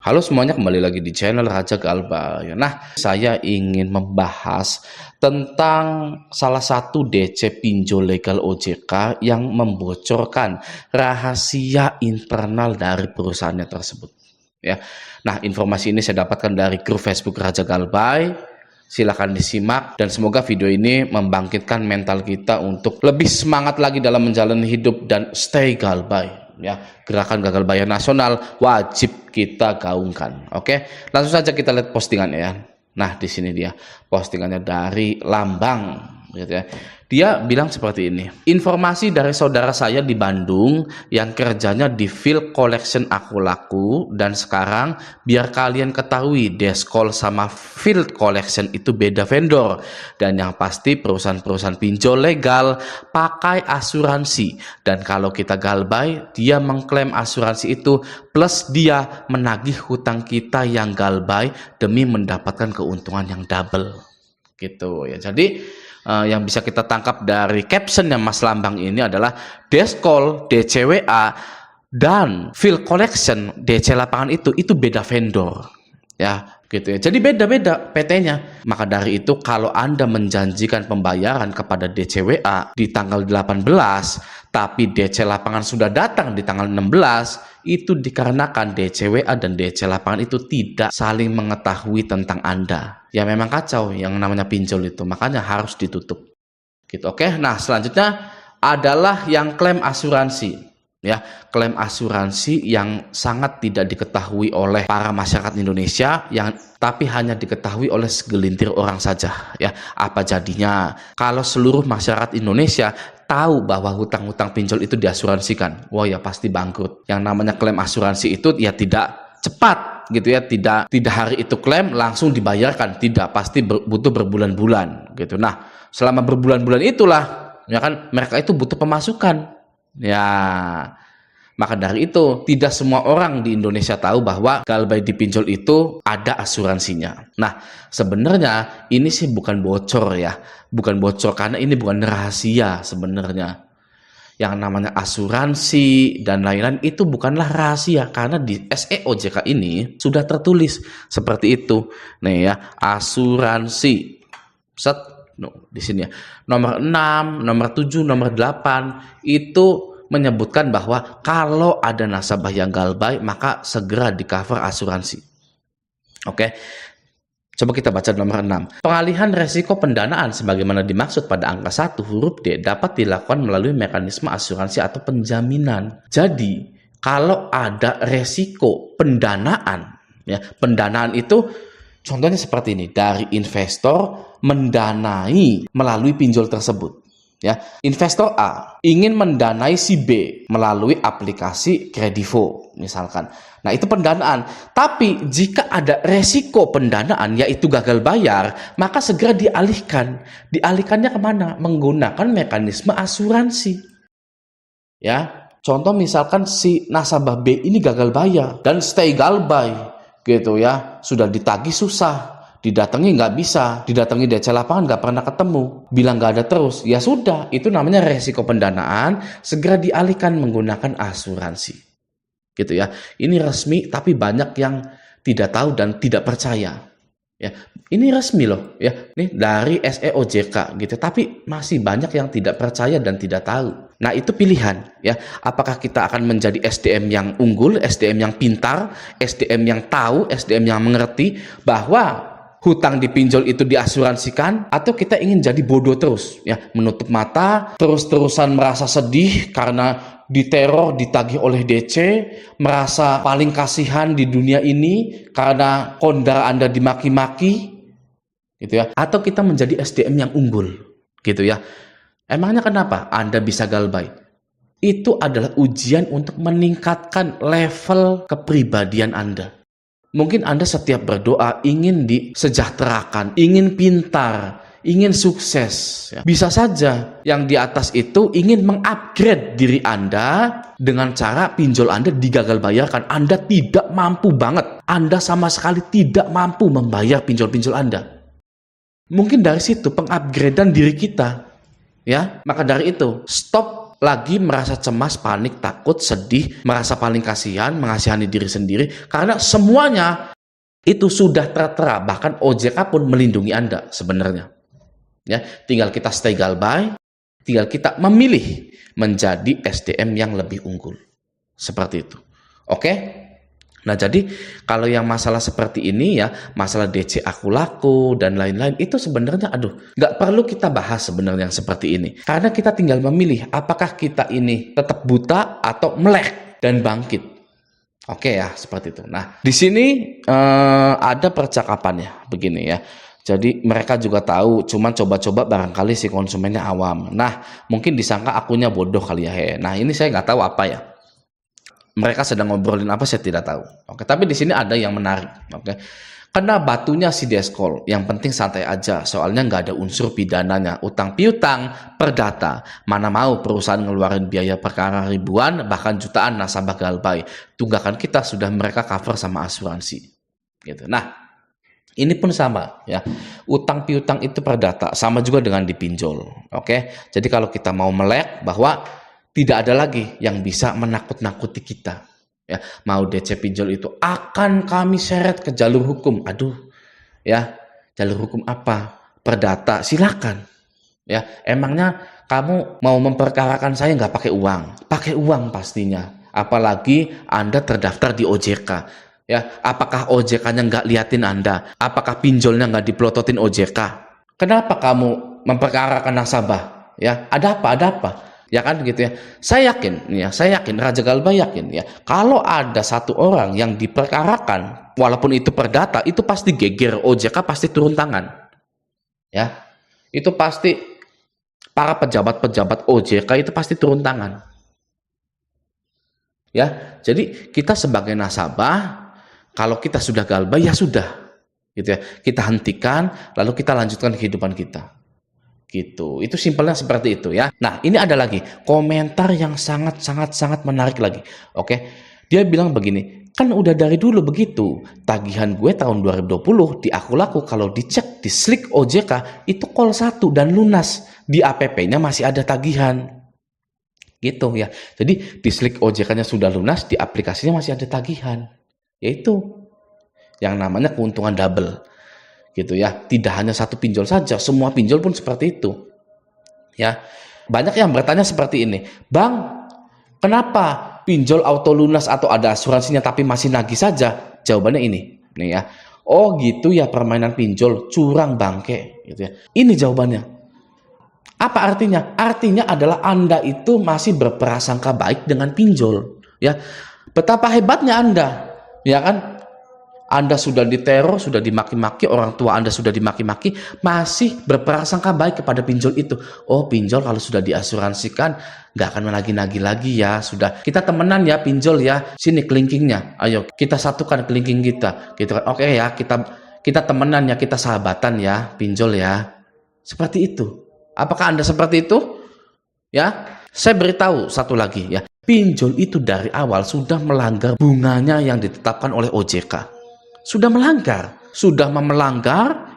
Halo semuanya, kembali lagi di channel Raja Galbay. Nah, saya ingin membahas tentang salah satu DC pinjol legal OJK yang membocorkan rahasia internal dari perusahaannya tersebut. Ya, nah informasi ini saya dapatkan dari grup Facebook Raja Galbay. Silahkan disimak dan semoga video ini membangkitkan mental kita untuk lebih semangat lagi dalam menjalani hidup dan stay Galbay. Ya, gerakan gagal bayar nasional wajib kita gaungkan. Oke, langsung saja kita lihat postingannya ya. Nah, di sini dia postingannya dari Lambang, gitu ya. Dia bilang seperti ini. Informasi dari saudara saya di Bandung yang kerjanya di field collection aku laku, dan sekarang biar kalian ketahui Deskol sama field collection itu beda vendor, dan yang pasti perusahaan-perusahaan pinjol legal pakai asuransi, dan kalau kita Galbay dia mengklaim asuransi itu plus dia menagih hutang kita yang Galbay demi mendapatkan keuntungan yang double gitu ya. Jadi yang bisa kita tangkap dari caption yang Mas Lambang ini adalah Deskol, DCWA, dan field collection DC lapangan itu beda vendor ya gitu ya. Jadi beda-beda PT-nya. Maka dari itu kalau Anda menjanjikan pembayaran kepada DCWA di tanggal 18 tapi DC lapangan sudah datang di tanggal 16, itu dikarenakan DCWA dan DC lapangan itu tidak saling mengetahui tentang Anda. Ya memang kacau yang namanya pinjol itu, makanya harus ditutup gitu. Oke, nah selanjutnya adalah yang klaim asuransi ya. Klaim asuransi yang sangat tidak diketahui oleh para masyarakat Indonesia, yang tapi hanya diketahui oleh segelintir orang saja ya. Apa jadinya kalau seluruh masyarakat Indonesia tahu bahwa hutang-hutang pinjol itu diasuransikan? Wah ya pasti bangkrut. Yang namanya klaim asuransi itu ya tidak cepat gitu ya, tidak hari itu klaim langsung dibayarkan, tidak, pasti butuh berbulan-bulan gitu. Nah, selama berbulan-bulan itulah ya kan mereka itu butuh pemasukan. Ya, maka dari itu tidak semua orang di Indonesia tahu bahwa Galbay dipinjol itu ada asuransinya. Nah, sebenarnya ini sih bukan bocor ya, bukan bocor karena ini bukan rahasia sebenarnya. Yang namanya asuransi dan lain-lain itu bukanlah rahasia karena di SE OJK ini sudah tertulis seperti itu. Nih ya, asuransi. Set, no, di sini ya. Nomor 6, nomor 7, nomor 8 itu menyebutkan bahwa kalau ada nasabah yang Galbay maka segera di cover asuransi. Oke. Coba kita baca nomor 6. Pengalihan resiko pendanaan sebagaimana dimaksud pada angka 1 huruf D dapat dilakukan melalui mekanisme asuransi atau penjaminan. Jadi, kalau ada resiko pendanaan, ya, pendanaan itu contohnya seperti ini, dari investor mendanai melalui pinjol tersebut. Ya, investor A ingin mendanai si B melalui aplikasi Kredivo misalkan. Nah, itu pendanaan. Tapi jika ada resiko pendanaan yaitu gagal bayar, maka segera dialihkan. Dialihkannya kemana? Menggunakan mekanisme asuransi. Ya, contoh misalkan si nasabah B ini gagal bayar dan stay Galbay gitu ya, sudah ditagih susah. Didatangi nggak bisa, didatangi DC lapangan nggak pernah ketemu, bilang nggak ada terus, ya sudah, itu namanya resiko pendanaan, segera dialihkan menggunakan asuransi, gitu ya. Ini resmi, tapi banyak yang tidak tahu dan tidak percaya. Ya, ini resmi loh, ya, nih dari SE OJK gitu, tapi masih banyak yang tidak percaya dan tidak tahu. Nah itu pilihan, ya. Apakah kita akan menjadi SDM yang unggul, SDM yang pintar, SDM yang tahu, SDM yang mengerti bahwa hutang dipinjol itu diasuransikan, atau kita ingin jadi bodoh terus ya, menutup mata, terus-terusan merasa sedih karena diteror, ditagih oleh DC, merasa paling kasihan di dunia ini karena kondar Anda dimaki-maki gitu ya, atau kita menjadi SDM yang unggul gitu ya. Emangnya kenapa Anda bisa Galbay? Itu adalah ujian untuk meningkatkan level kepribadian Anda. Mungkin Anda setiap berdoa ingin disejahterakan, ingin pintar, ingin sukses. Ya. Bisa saja yang di atas itu ingin mengupgrade diri Anda dengan cara pinjol Anda digagal bayarkan. Anda tidak mampu banget. Anda sama sekali tidak mampu membayar pinjol-pinjol Anda. Mungkin dari situ pengupgradean diri kita. Ya, maka dari itu stop lagi merasa cemas, panik, takut, sedih, merasa paling kasihan, mengasihani diri sendiri, karena semuanya itu sudah tertera. Bahkan OJK pun melindungi Anda sebenarnya. Ya, tinggal kita stay galbay, tinggal kita memilih menjadi SDM yang lebih unggul. Seperti itu. Oke? Nah, jadi kalau yang masalah seperti ini ya, masalah DC aku laku dan lain-lain, itu sebenarnya nggak perlu kita bahas sebenarnya yang seperti ini. Karena kita tinggal memilih apakah kita ini tetap buta atau melek dan bangkit. Oke ya, seperti itu. Nah, di sini ada percakapannya begini ya. Jadi mereka juga tahu, cuman coba-coba barangkali si konsumennya awam. Nah, mungkin disangka akunya bodoh kali ya. Nah, ini saya nggak tahu apa ya. Mereka sedang ngobrolin apa saya tidak tahu. Oke, tapi di sini ada yang menarik. Oke, kena batunya si Deskol. Yang penting santai aja, soalnya nggak ada unsur pidananya. Utang piutang, perdata. Mana mau perusahaan ngeluarin biaya perkara ribuan, bahkan jutaan nasabah galbay. Tunggakan kita sudah mereka cover sama asuransi. Gitu. Nah, ini pun sama ya, utang piutang itu perdata, sama juga dengan dipinjol. Oke, jadi kalau kita mau melek bahwa tidak ada lagi yang bisa menakut-nakuti kita ya, mau DC pinjol itu akan kami seret ke jalur hukum. Aduh ya, jalur hukum apa? Perdata, silakan ya. Emangnya kamu mau memperkarakan saya nggak pakai uang? Pakai uang pastinya, apalagi Anda terdaftar di OJK. Ya, apakah OJK-nya nggak liatin Anda? Apakah pinjolnya nggak dipelototin OJK? Kenapa kamu memperkarakan nasabah? Ya, ada apa? Ada apa? Ya kan gitu ya. Saya yakin Raja Galbay yakin ya. Kalau ada satu orang yang diperkarakan, walaupun itu perdata, itu pasti geger, OJK pasti turun tangan. Ya, itu pasti para pejabat-pejabat OJK itu pasti turun tangan. Ya, jadi kita sebagai nasabah, kalau kita sudah galbay ya sudah, gitu ya. Kita hentikan, lalu kita lanjutkan kehidupan kita, gitu. Itu simpelnya seperti itu ya. Nah, ini ada lagi komentar yang sangat menarik lagi. Oke, dia bilang begini, kan udah dari dulu begitu. Tagihan gue tahun 2020 di aku laku kalau dicek di Slick OJK itu call 1 dan lunas. Di APP-nya masih ada tagihan. Gitu ya. Jadi di Slick OJK-nya sudah lunas, di aplikasinya masih ada tagihan. Yaitu yang namanya keuntungan double gitu ya. Tidak hanya satu pinjol saja, semua pinjol pun seperti itu ya. Banyak yang bertanya seperti ini, Bang, kenapa pinjol auto lunas atau ada asuransinya tapi masih nagih saja? Jawabannya ini nih ya. Oh gitu ya, permainan pinjol curang bangke gitu ya. Ini jawabannya. Apa artinya? Artinya adalah Anda itu masih berprasangka baik dengan pinjol ya. Betapa hebatnya Anda, ya kan? Anda sudah diteror, sudah dimaki-maki, orang tua Anda sudah dimaki-maki, masih berprasangka baik kepada pinjol itu. Oh, pinjol kalau sudah diasuransikan nggak akan menagih-nagih lagi ya. Sudah, kita temenan ya pinjol ya. Sini kelingkingnya, ayo kita satukan kelingking kita. Gitu kan? Oke ya, kita temenan ya, kita sahabatan ya, pinjol ya. Seperti itu. Apakah Anda seperti itu? Ya, saya beritahu satu lagi ya. Pinjol itu dari awal sudah melanggar bunganya yang ditetapkan oleh OJK. Sudah melanggar,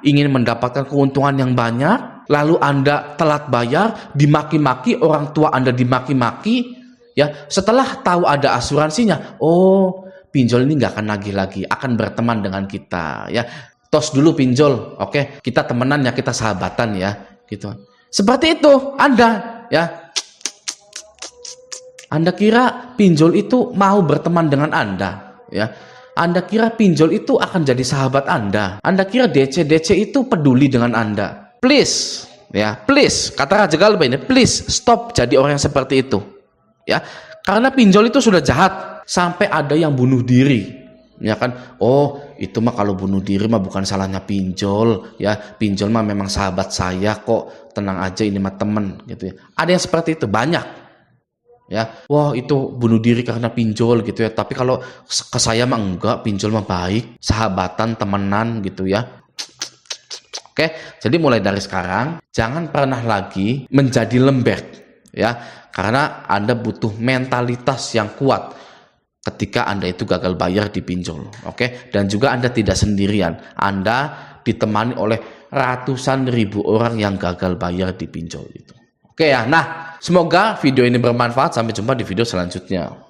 ingin mendapatkan keuntungan yang banyak, lalu Anda telat bayar, dimaki-maki, orang tua Anda dimaki-maki, ya. Setelah tahu ada asuransinya, oh, pinjol ini nggak akan nagih lagi, akan berteman dengan kita, ya. Tos dulu pinjol, oke, kita temenan ya, kita sahabatan ya, gitu. Seperti itu Anda, ya. Anda kira pinjol itu mau berteman dengan Anda, ya? Anda kira pinjol itu akan jadi sahabat Anda? Anda kira DC itu peduli dengan Anda? Please, ya, please, kata Raja Galbay ini, please stop jadi orang yang seperti itu, ya. Karena pinjol itu sudah jahat sampai ada yang bunuh diri, ya kan? Oh, itu mah kalau bunuh diri mah bukan salahnya pinjol, ya. Pinjol mah memang sahabat saya kok, tenang aja ini mah temen, gitu ya. Ada yang seperti itu banyak. Ya, wah itu bunuh diri karena pinjol gitu ya. Tapi kalau ke saya mah enggak, pinjol mah baik, sahabatan, temenan gitu ya. Oke, jadi mulai dari sekarang jangan pernah lagi menjadi lembek ya, karena Anda butuh mentalitas yang kuat ketika Anda itu gagal bayar di pinjol. Oke, dan juga Anda tidak sendirian. Anda ditemani oleh ratusan ribu orang yang gagal bayar di pinjol itu. Oke ya, nah semoga video ini bermanfaat. Sampai jumpa di video selanjutnya.